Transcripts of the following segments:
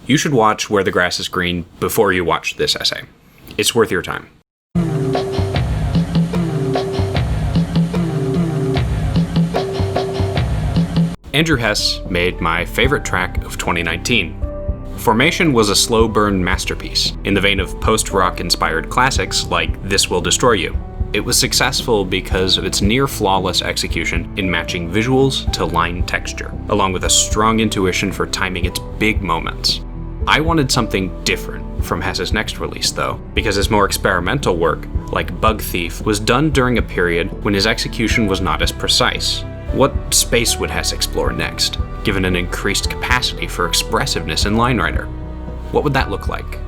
you should watch Where the Grass is Green before you watch this essay. It's worth your time. Andrew Hess made my favorite track of 2019. Formation was a slow burn masterpiece, in the vein of post-rock inspired classics like This Will Destroy You. It was successful because of its near-flawless execution in matching visuals to line texture, along with a strong intuition for timing its big moments. I wanted something different from Hess's next release, though, because his more experimental work, like Bug Thief, was done during a period when his execution was not as precise. What space would Hess explore next, given an increased capacity for expressiveness in Line Rider? What would that look like?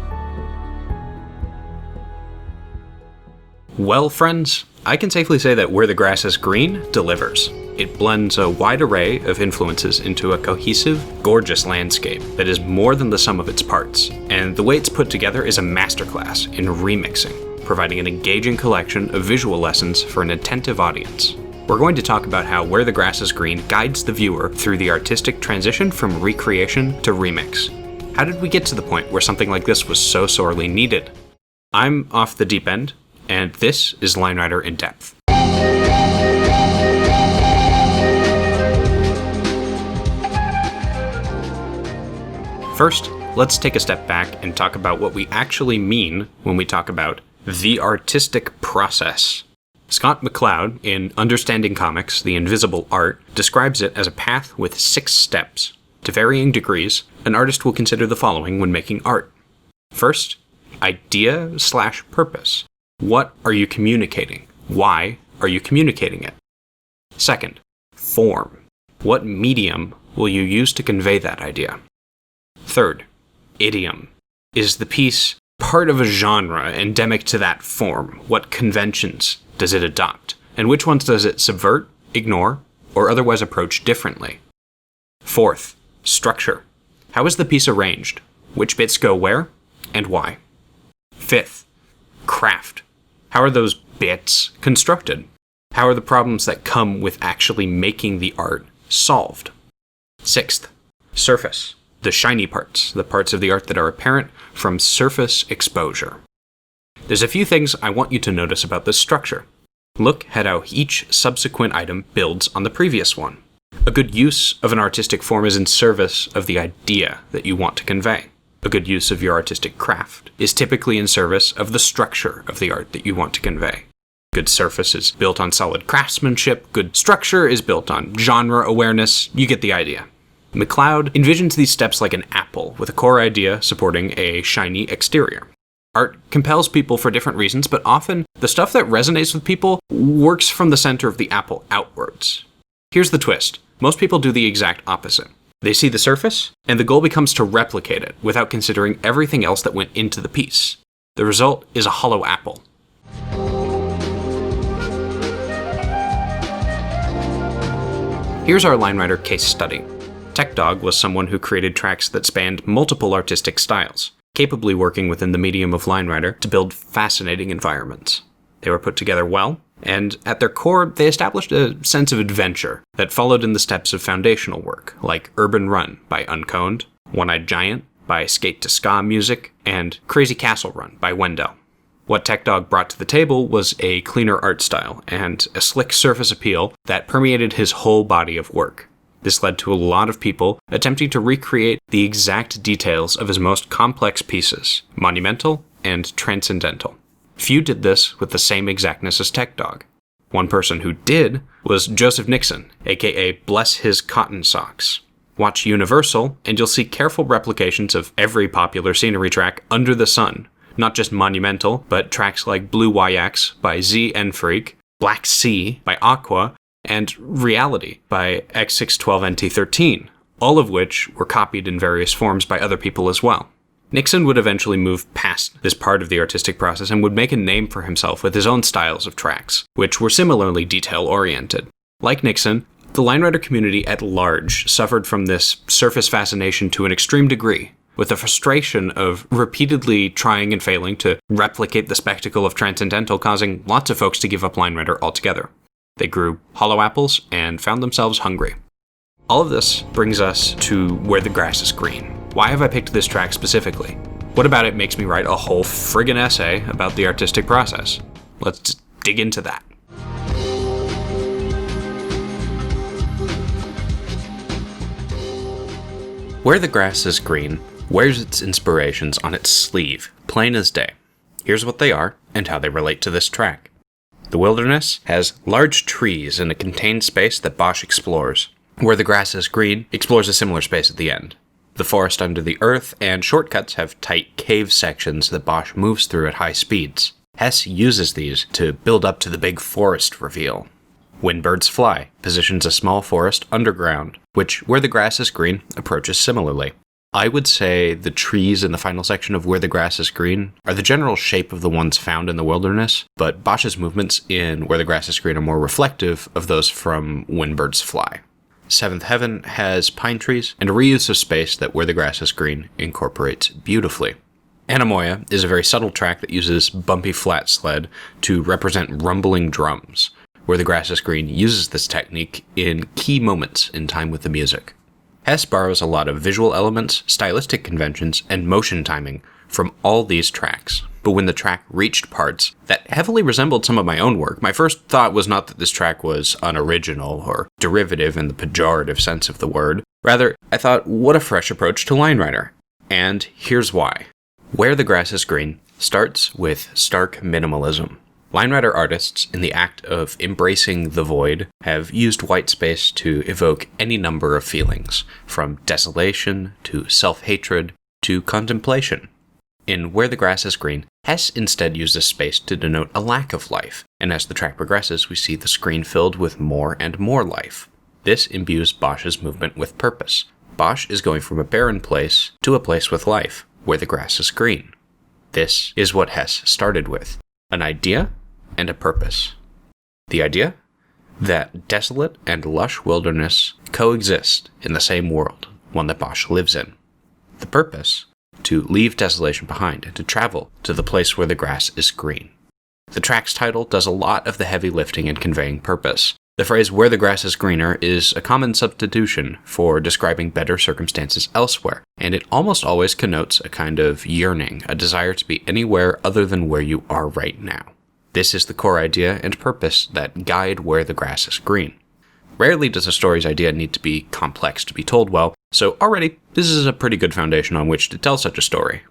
Well, friends, I can safely say that Where the Grass is Green delivers. It blends a wide array of influences into a cohesive, gorgeous landscape that is more than the sum of its parts, and the way it's put together is a masterclass in remixing, providing an engaging collection of visual lessons for an attentive audience. We're going to talk about how Where the Grass is Green guides the viewer through the artistic transition from recreation to remix. How did we get to the point where something like this was so sorely needed? I'm Off the Deep End, and this is Line Rider in Depth. First, let's take a step back and talk about what we actually mean when we talk about the artistic process. Scott McCloud, in Understanding Comics, The Invisible Art, describes it as a path with 6 steps. To varying degrees, an artist will consider the following when making art. First, idea/purpose. What are you communicating? Why are you communicating it? Second, form. What medium will you use to convey that idea? Third, idiom. Is the piece part of a genre endemic to that form? What conventions does it adopt? And which ones does it subvert, ignore, or otherwise approach differently? Fourth, structure. How is the piece arranged? Which bits go where, and why? Fifth, craft. How are those bits constructed? How are the problems that come with actually making the art solved? Sixth, surface. The shiny parts, the parts of the art that are apparent from surface exposure. There's a few things I want you to notice about this structure. Look at how each subsequent item builds on the previous one. A good use of an artistic form is in service of the idea that you want to convey. A good use of your artistic craft is typically in service of the structure of the art that you want to convey. Good surface is built on solid craftsmanship. Good structure is built on genre awareness. You get the idea. McCloud envisions these steps like an apple, with a core idea supporting a shiny exterior. Art compels people for different reasons, but often the stuff that resonates with people works from the center of the apple outwards. Here's the twist. Most people do the exact opposite. They see the surface, and the goal becomes to replicate it without considering everything else that went into the piece. The result is a hollow apple. Here's our Line Rider case study. TechDog was someone who created tracks that spanned multiple artistic styles, capably working within the medium of Line Rider to build fascinating environments. They were put together well, and at their core, they established a sense of adventure that followed in the steps of foundational work, like Urban Run by Unconed, One-Eyed Giant by Skate to Ska Music, and Crazy Castle Run by Wendell. What TechDog brought to the table was a cleaner art style and a slick surface appeal that permeated his whole body of work. This led to a lot of people attempting to recreate the exact details of his most complex pieces, monumental and transcendental. Few did this with the same exactness as TechDog. One person who did was Joseph Nixon, aka Bless His Cotton Socks. Watch Universal, and you'll see careful replications of every popular scenery track under the sun. Not just monumental, but tracks like Blue YX by Z and Freak, Black Sea by Aqua, and Reality by X612NT13, all of which were copied in various forms by other people as well. Nixon would eventually move past this part of the artistic process and would make a name for himself with his own styles of tracks, which were similarly detail-oriented. Like Nixon, the Line Rider community at large suffered from this surface fascination to an extreme degree, with the frustration of repeatedly trying and failing to replicate the spectacle of Transcendental causing lots of folks to give up Line Rider altogether. They grew hollow apples and found themselves hungry. All of this brings us to Where the Grass is Green. Why have I picked this track specifically? What about it makes me write a whole friggin' essay about the artistic process? Let's dig into that. Where the Grass is Green wears its inspirations on its sleeve, plain as day. Here's what they are, and how they relate to this track. The Wilderness has large trees in a contained space that Bosch explores. Where the Grass is Green explores a similar space at the end. The Forest Under the Earth and Shortcuts have tight cave sections that Bosch moves through at high speeds. Hess uses these to build up to the big forest reveal. When Birds Fly positions a small forest underground, which Where the Grass is Green approaches similarly. I would say the trees in the final section of Where the Grass is Green are the general shape of the ones found in the Wilderness, but Bosch's movements in Where the Grass is Green are more reflective of those from When Birds Fly. Seventh Heaven has pine trees and a reuse of space that Where the Grass is Green incorporates beautifully. Anemoia is a very subtle track that uses bumpy flat sled to represent rumbling drums. Where the Grass is Green uses this technique in key moments in time with the music. Hess borrows a lot of visual elements, stylistic conventions, and motion timing from all these tracks. But when the track reached parts that heavily resembled some of my own work, my first thought was not that this track was unoriginal or derivative in the pejorative sense of the word. Rather, I thought, what a fresh approach to line writer. And here's why. Where the Grass is Green starts with stark minimalism. Line writer artists, in the act of embracing the void, have used white space to evoke any number of feelings, from desolation to self-hatred to contemplation. In Where the Grass is Green, Hess instead uses space to denote a lack of life, and as the track progresses, we see the screen filled with more and more life. This imbues Bosch's movement with purpose. Bosch is going from a barren place to a place with life, where the grass is green. This is what Hess started with. An idea and a purpose. The idea? That desolate and lush wilderness coexist in the same world, one that Bosch lives in. The purpose? To leave desolation behind and to travel to the place where the grass is green. The track's title does a lot of the heavy lifting in conveying purpose. The phrase "where the grass is greener" is a common substitution for describing better circumstances elsewhere, and it almost always connotes a kind of yearning, a desire to be anywhere other than where you are right now. This is the core idea and purpose that guide Where the Grass is Green. Rarely does a story's idea need to be complex to be told well, so already this is a pretty good foundation on which to tell such a story.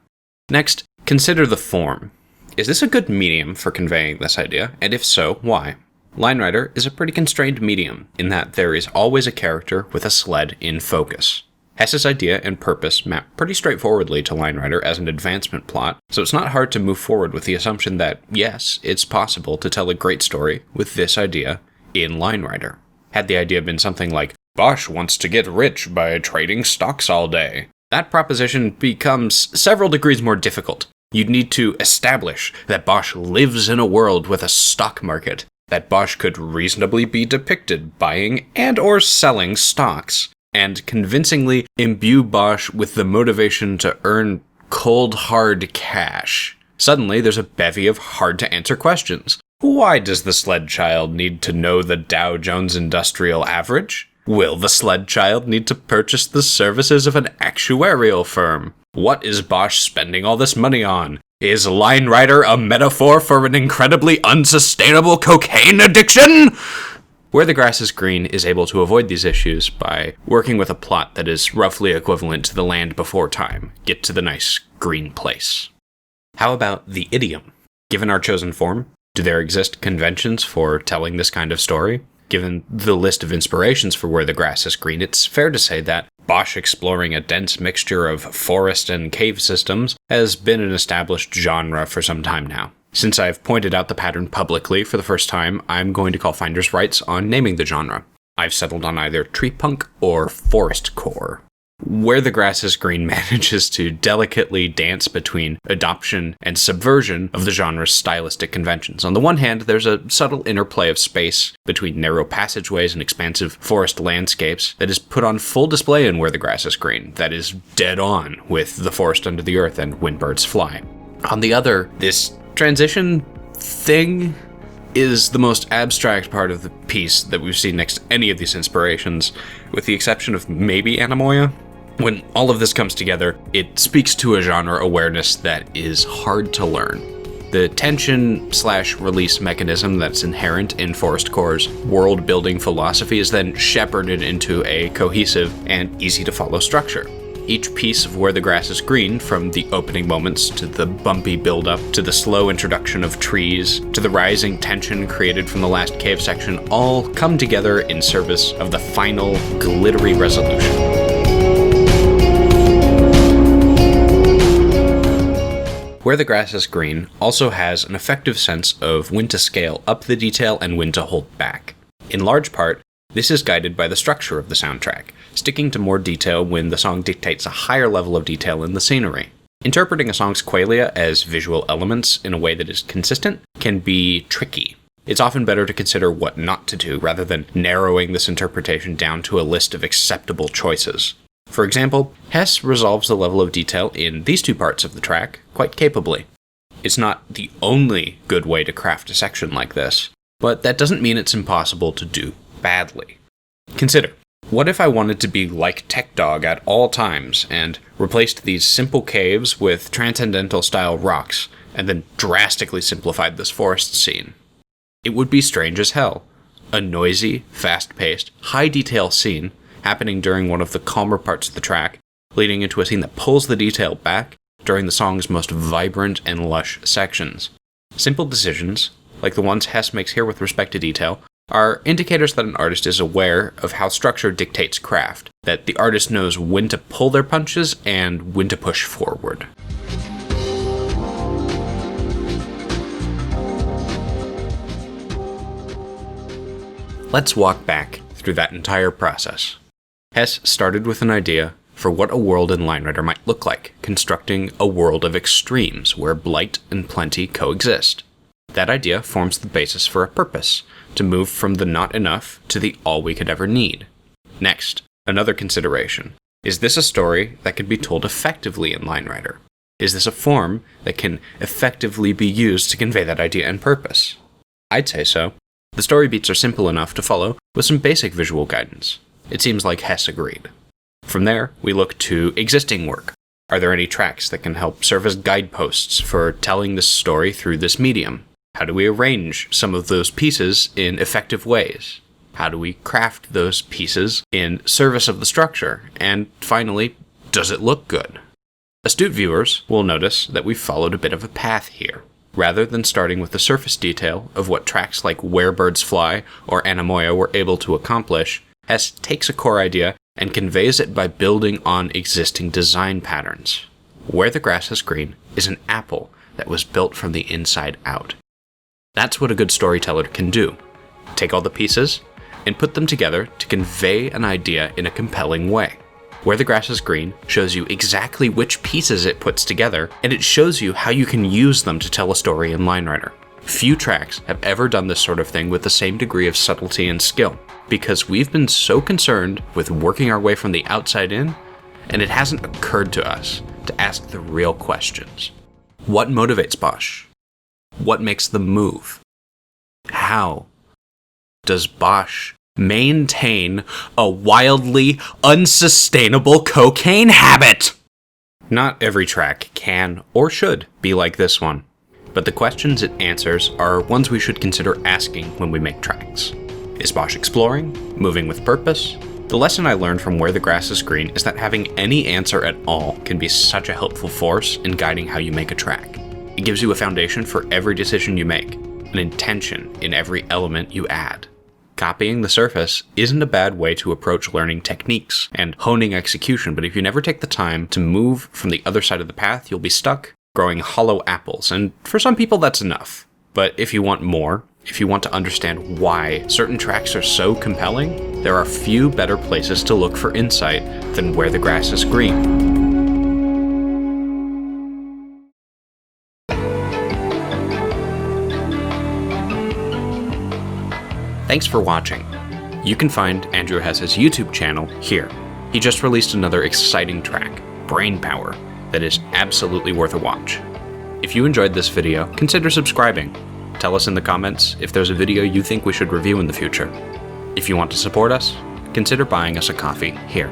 Next, consider the form. Is this a good medium for conveying this idea, and if so, why? Line writer is a pretty constrained medium, in that there is always a character with a sled in focus. Hess's idea and purpose map pretty straightforwardly to line writer as an advancement plot, so it's not hard to move forward with the assumption that, yes, it's possible to tell a great story with this idea in line writer. Had the idea been something like, Bosch wants to get rich by trading stocks all day, that proposition becomes several degrees more difficult. You'd need to establish that Bosch lives in a world with a stock market, that Bosch could reasonably be depicted buying and or selling stocks, and convincingly imbue Bosch with the motivation to earn cold hard cash. Suddenly, there's a bevy of hard-to-answer questions. Why does the sled child need to know the Dow Jones Industrial Average? Will the sled child need to purchase the services of an actuarial firm? What is Bosch spending all this money on? Is line writer a metaphor for an incredibly unsustainable cocaine addiction? Where the Grass is Green is able to avoid these issues by working with a plot that is roughly equivalent to The Land Before Time. Get to the nice green place. How about the idiom? Given our chosen form, do there exist conventions for telling this kind of story? Given the list of inspirations for Where the Grass is Green, it's fair to say that Bosch exploring a dense mixture of forest and cave systems has been an established genre for some time now. Since I've pointed out the pattern publicly for the first time, I'm going to call finders rights on naming the genre. I've settled on either tree punk or forest core. Where the Grass is Green manages to delicately dance between adoption and subversion of the genre's stylistic conventions. On the one hand, there's a subtle interplay of space between narrow passageways and expansive forest landscapes that is put on full display in Where the Grass is Green, that is dead on with The Forest Under the Earth and When Birds Fly. On the other, this transition thing is the most abstract part of the piece that we've seen next to any of these inspirations, with the exception of maybe Anemoia. When all of this comes together, it speaks to a genre awareness that is hard to learn. The tension/release mechanism that's inherent in Forest Core's world-building philosophy is then shepherded into a cohesive and easy-to-follow structure. Each piece of Where the Grass is Green, from the opening moments to the bumpy build-up, to the slow introduction of trees, to the rising tension created from the last cave section, all come together in service of the final glittery resolution. Where the Grass is Green also has an effective sense of when to scale up the detail and when to hold back. In large part, this is guided by the structure of the soundtrack, sticking to more detail when the song dictates a higher level of detail in the scenery. Interpreting a song's qualia as visual elements in a way that is consistent can be tricky. It's often better to consider what not to do rather than narrowing this interpretation down to a list of acceptable choices. For example, Hess resolves the level of detail in these two parts of the track quite capably. It's not the only good way to craft a section like this, but that doesn't mean it's impossible to do badly. Consider, what if I wanted to be like Tech Dog at all times and replaced these simple caves with transcendental-style rocks, and then drastically simplified this forest scene? It would be strange as hell. A noisy, fast-paced, high-detail scene happening during one of the calmer parts of the track, leading into a scene that pulls the detail back during the song's most vibrant and lush sections. Simple decisions, like the ones Hess makes here with respect to detail, are indicators that an artist is aware of how structure dictates craft, that the artist knows when to pull their punches and when to push forward. Let's walk back through that entire process. Hess started with an idea for what a world in Line Rider might look like, constructing a world of extremes where blight and plenty coexist. That idea forms the basis for a purpose, to move from the not enough to the all we could ever need. Next, another consideration. Is this a story that can be told effectively in Line Rider? Is this a form that can effectively be used to convey that idea and purpose? I'd say so. The story beats are simple enough to follow with some basic visual guidance. It seems like Hess agreed. From there, we look to existing work. Are there any tracks that can help serve as guideposts for telling this story through this medium? How do we arrange some of those pieces in effective ways? How do we craft those pieces in service of the structure? And finally, does it look good? Astute viewers will notice that we've followed a bit of a path here. Rather than starting with the surface detail of what tracks like Where Birds Fly or Anemoia were able to accomplish, Hess takes a core idea and conveys it by building on existing design patterns. Where the Grass is Green is an apple that was built from the inside out. That's what a good storyteller can do. Take all the pieces and put them together to convey an idea in a compelling way. Where the Grass is Green shows you exactly which pieces it puts together, and it shows you how you can use them to tell a story in Line Rider. Few tracks have ever done this sort of thing with the same degree of subtlety and skill, because we've been so concerned with working our way from the outside in, and it hasn't occurred to us to ask the real questions. What motivates Bosch? What makes them move? How does Bosch maintain a wildly unsustainable cocaine habit? Not every track can or should be like this one, but the questions it answers are ones we should consider asking when we make tracks. Is Bosch exploring? Moving with purpose? The lesson I learned from Where the Grass is Green is that having any answer at all can be such a helpful force in guiding how you make a track. It gives you a foundation for every decision you make, an intention in every element you add. Copying the surface isn't a bad way to approach learning techniques and honing execution, but if you never take the time to move from the other side of the path, you'll be stuck growing hollow apples, and for some people that's enough. But if you want more, if you want to understand why certain tracks are so compelling, there are few better places to look for insight than Where the Grass is Green. Thanks for watching. You can find Andrew Hess's YouTube channel here. He just released another exciting track, Brain Power, that is absolutely worth a watch. If you enjoyed this video, consider subscribing. Tell us in the comments if there's a video you think we should review in the future. If you want to support us, consider buying us a coffee here.